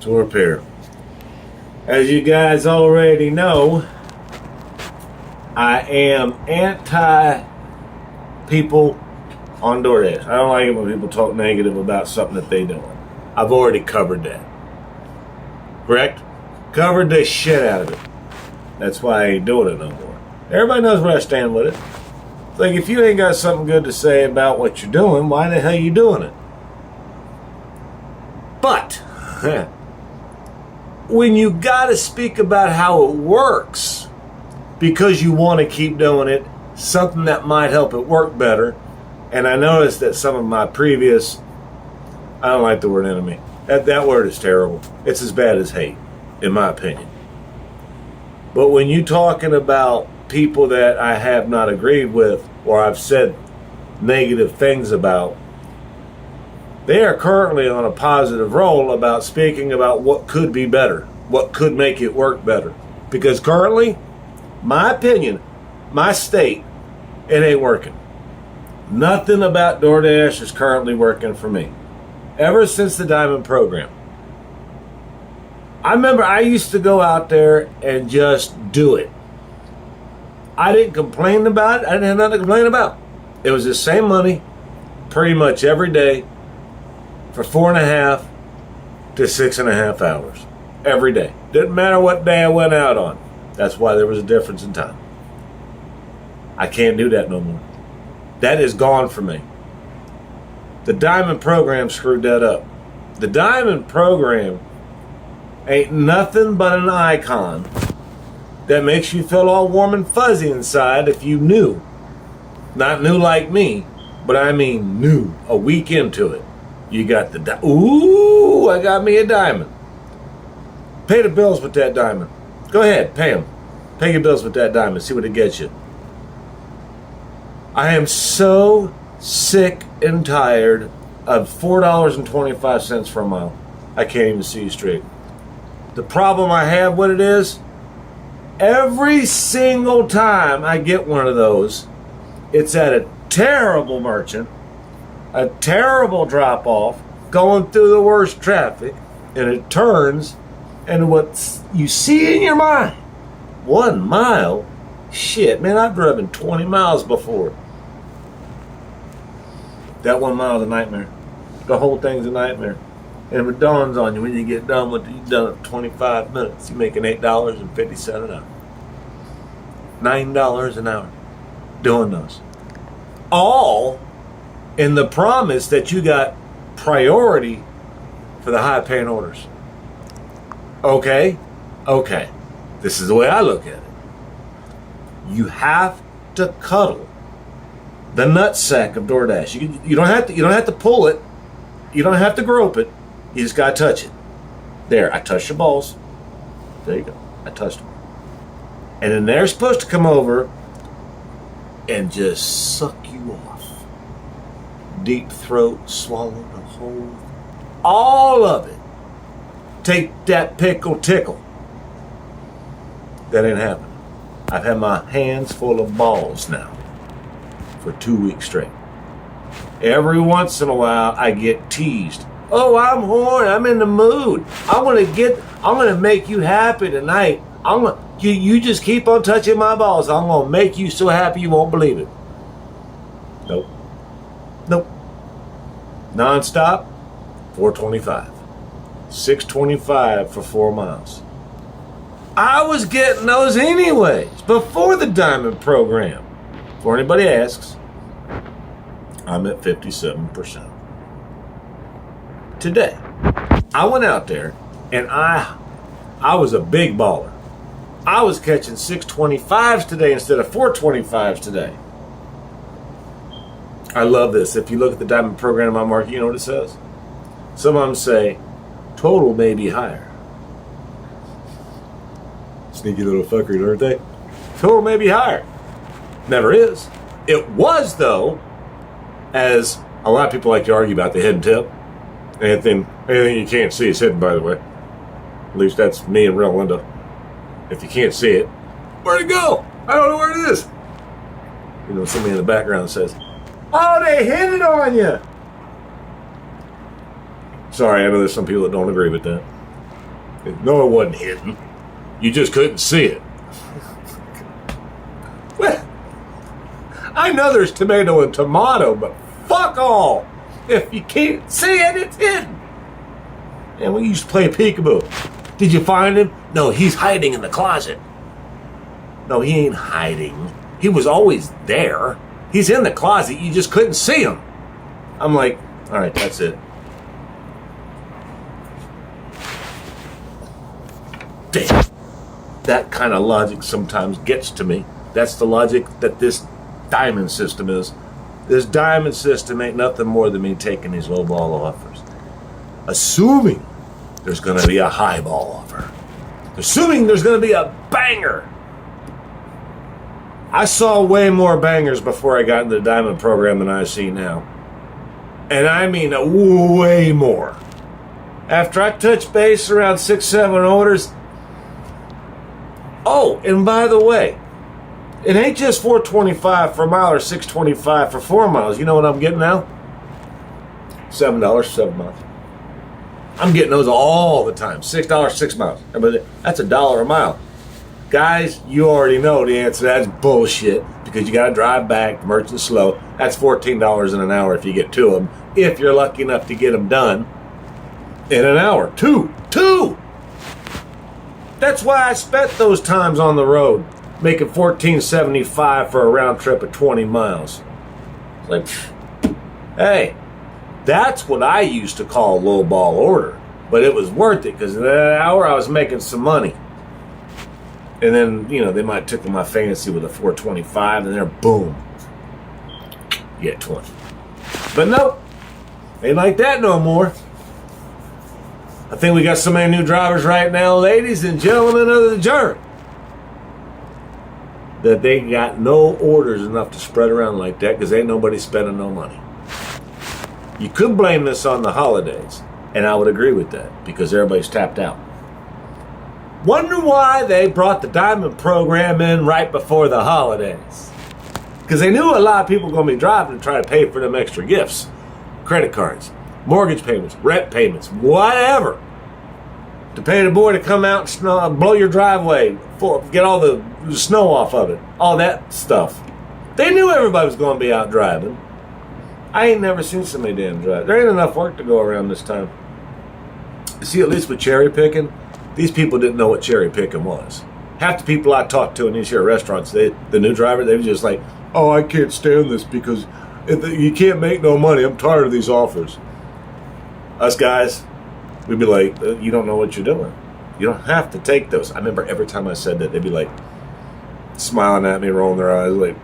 to repair. As you guys already know, I am anti people on DoorDash. I don't like it when people talk negative about something that they don't. I've already covered that. Correct? Covered the shit out of it. That's why I ain't doing it no more. Everybody knows where I stand with it. Like, if you ain't got something good to say about what you're doing, why the hell you doing it? But when you gotta speak about how it works because you want to keep doing it, something that might help it work better, and I noticed that some of my previous, I don't like the word enemy. That word is terrible. It's as bad as hate, in my opinion. But when you're talking about people that I have not agreed with or I've said negative things about, they are currently on a positive roll about speaking about what could be better, what could make it work better. Because currently, my opinion, my state, it ain't working. Nothing about DoorDash is currently working for me. Ever since the Diamond program. I remember I used to go out there and just do it. I didn't complain about it. I didn't have nothing to complain about. It was the same money pretty much every day for 4.5 to 6.5 hours. Every day. Didn't matter what day I went out on. That's why there was a difference in time. I can't do that no more. That is gone for me. The Diamond program screwed that up. The Diamond program ain't nothing but an icon that makes you feel all warm and fuzzy inside if you knew. Not new like me, but I mean new, a week into it. You got the ooh, I got me a diamond. Pay the bills with that diamond. Go ahead, pay them. Pay your bills with that diamond, see what it gets you. I am so sick and tired of $4.25 for a mile. I can't even see you straight. The problem I have with it is, every single time I get one of those, it's at a terrible merchant, a terrible drop-off, going through the worst traffic, and it turns, and what you see in your mind, 1 mile? Shit, man, I've driven 20 miles before. That 1 mile is a nightmare. The whole thing's a nightmare. And it dawns on you when you get done with it, you've done it 25 minutes. You're making $8.50 an hour. $9 an hour doing those. All in the promise that you got priority for the high paying orders. Okay? Okay. This is the way I look at it. You have to cuddle the nutsack of DoorDash. You don't have to pull it. You don't have to grope it. You just gotta touch it. There, I touched your balls. There you go. I touched them. And then they're supposed to come over and just suck you off. Deep throat, swallow the whole, all of it. Take that pickle tickle. That ain't happening. I've had my hands full of balls now for 2 weeks straight. Every once in a while, I get teased. Oh, I'm horny. I'm in the mood. I'm gonna make you happy tonight. You just keep on touching my balls. I'm gonna make you so happy you won't believe it. Nope. Nope. Non-stop, $4.25. $6.25 for 4 miles. I was getting those anyways before the Diamond program. Before anybody asks, I'm at 57%. Today, I went out there and I was a big baller. I was catching 625s today instead of 425s today. I love this. If you look at the Diamond program in my market, you know what it says? Some of them say, total may be higher. Sneaky little fuckers, aren't they? Total may be higher. Never is. It was, though, as a lot of people like to argue about the hidden tip. Anything you can't see is hidden, by the way. At least that's me and real Linda. If you can't see it, where'd it go? I don't know where it is. You know, somebody in the background says, oh, they hid it on you. Sorry, I know there's some people that don't agree with that. No, it wasn't hidden. You just couldn't see it. Well, I know there's tomato and tomato, but fuck all. If you can't see it, it's hidden. And we used to play peekaboo. Did you find him? No, he's hiding in the closet. No, he ain't hiding. He was always there. He's in the closet. You just couldn't see him. I'm like, all right, that's it. Damn. That kind of logic sometimes gets to me. That's the logic that this diamond system is. This diamond system ain't nothing more than me taking these low ball offers. Assuming there's going to be a high ball offer. Assuming there's going to be a banger. I saw way more bangers before I got into the diamond program than I see now. And I mean way more. After I touched base around 6-7 orders. Oh, and by the way, it ain't just $4.25 for a mile or $6.25 for 4 miles. You know what I'm getting now? $7 for 7 miles. I'm getting those all the time. $6, 6 miles. That's $1 a mile. Guys, you already know the answer to that is bullshit because you got to drive back. The merchant's slow. That's $14 in an hour if you get 2 of them. If you're lucky enough to get them done in an hour. Two. That's why I spent those times on the road making $14.75 for a round trip of 20 miles. It's like, hey, that's what I used to call a low ball order. But it was worth it because in that hour I was making some money. And then, they might tickle my fancy with a $4.25 and they're boom. You get 20. But nope, ain't like that no more. I think we got so many new drivers right now, ladies and gentlemen of the jury, that they got no orders enough to spread around like that because ain't nobody spending no money. You could blame this on the holidays, and I would agree with that because everybody's tapped out. Wonder why they brought the diamond program in right before the holidays. Because they knew a lot of people were going to be driving and trying to pay for them extra gifts. Credit cards, mortgage payments, rent payments, whatever. To pay the boy to come out and blow your driveway, get all the snow off of it, all that stuff. They knew everybody was going to be out driving. I ain't never seen somebody damn drive. There ain't enough work to go around this time. You see, at least with cherry picking, these people didn't know what cherry picking was. Half the people I talked to in these here restaurants, the new driver, they were just like, oh, I can't stand this because you can't make no money. I'm tired of these offers. Us guys, we'd be like, you don't know what you're doing. You don't have to take those. I remember every time I said that, they'd be like smiling at me, rolling their eyes, like,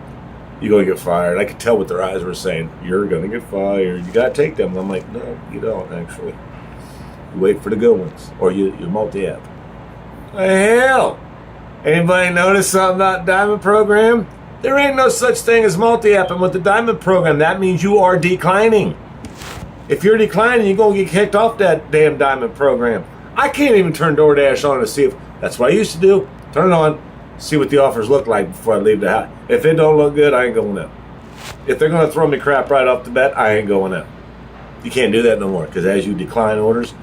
you're going to get fired. I could tell what their eyes were saying. You're going to get fired. You got to take them. And I'm like, no, you don't, actually. You wait for the good ones, or you multi-app. Hell, anybody notice something about Diamond Program? There ain't no such thing as multi-apping with the Diamond Program. That means you are declining. If you're declining, you're going to get kicked off that damn Diamond Program. I can't even turn DoorDash on to see if, that's what I used to do. Turn it on, see what the offers look like before I leave the house. If it don't look good, I ain't going out. If they're going to throw me crap right off the bat, I ain't going out. You can't do that no more, because as you decline orders,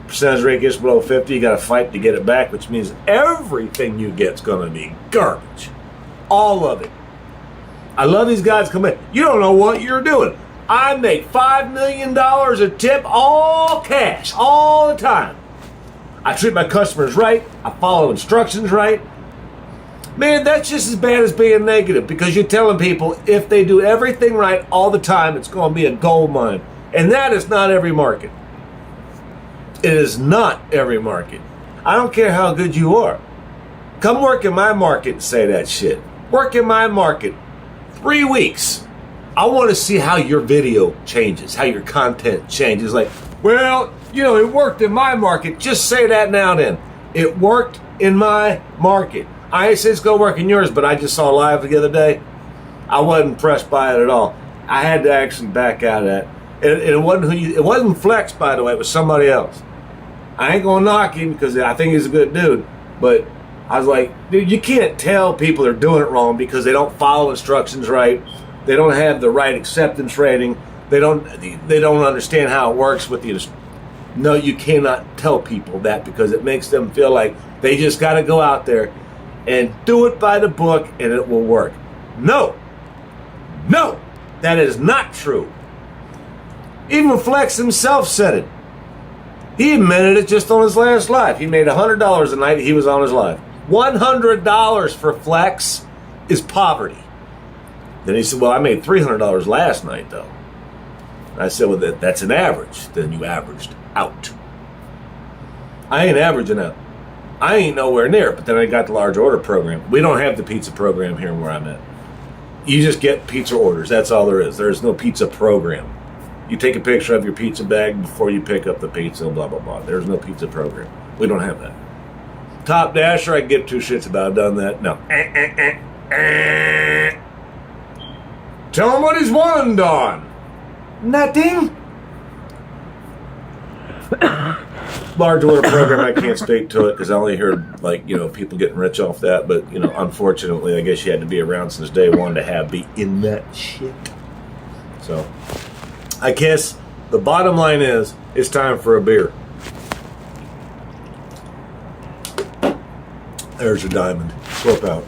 percentage rate gets below 50, you got to fight to get it back, which means everything you get's going to be garbage. All of it. I love these guys come in. You don't know what you're doing. I make $5 million a tip, all cash, all the time. I treat my customers right. I follow instructions right. Man, that's just as bad as being negative, because you're telling people if they do everything right all the time, it's going to be a gold mine. And that is not every market. It is not every market. I don't care how good you are. Come work in my market and say that shit. Work in my market 3 weeks. I want to see how your video changes, how your content changes. Like, well, it worked in my market. Just say that now then. It worked in my market. I ain't saying it's going to work in yours, but I just saw live the other day. I wasn't impressed by it at all. I had to actually back out of that. And it wasn't Flex, by the way. It was somebody else. I ain't going to knock him because I think he's a good dude. But I was like, dude, you can't tell people they're doing it wrong because they don't follow instructions right. They don't have the right acceptance rating. They don't understand how it works with the No, you cannot tell people that because it makes them feel like they just got to go out there and do it by the book and it will work. No, that is not true. Even Flex himself said it. He admitted it just on his last live. He made $100 a night. He was on his live. $100 for Flex is poverty. Then he said, well, I made $300 last night, though. I said, well, that's an average. Then you averaged out. I ain't averaging out. I ain't nowhere near it. But then I got the large order program. We don't have the pizza program here where I'm at. You just get pizza orders. That's all there is. There is no pizza program. You take a picture of your pizza bag before you pick up the pizza, blah, blah, blah. There's no pizza program. We don't have that. Top Dasher, I can give two shits about. I've done that. No. Tell him what he's won, Don. Nothing. Large order program, I can't speak to it because I only heard, people getting rich off that. But, unfortunately, I guess you had to be around since day one to be in that shit. So, I guess the bottom line is, it's time for a beer. There's your diamond. Flip out.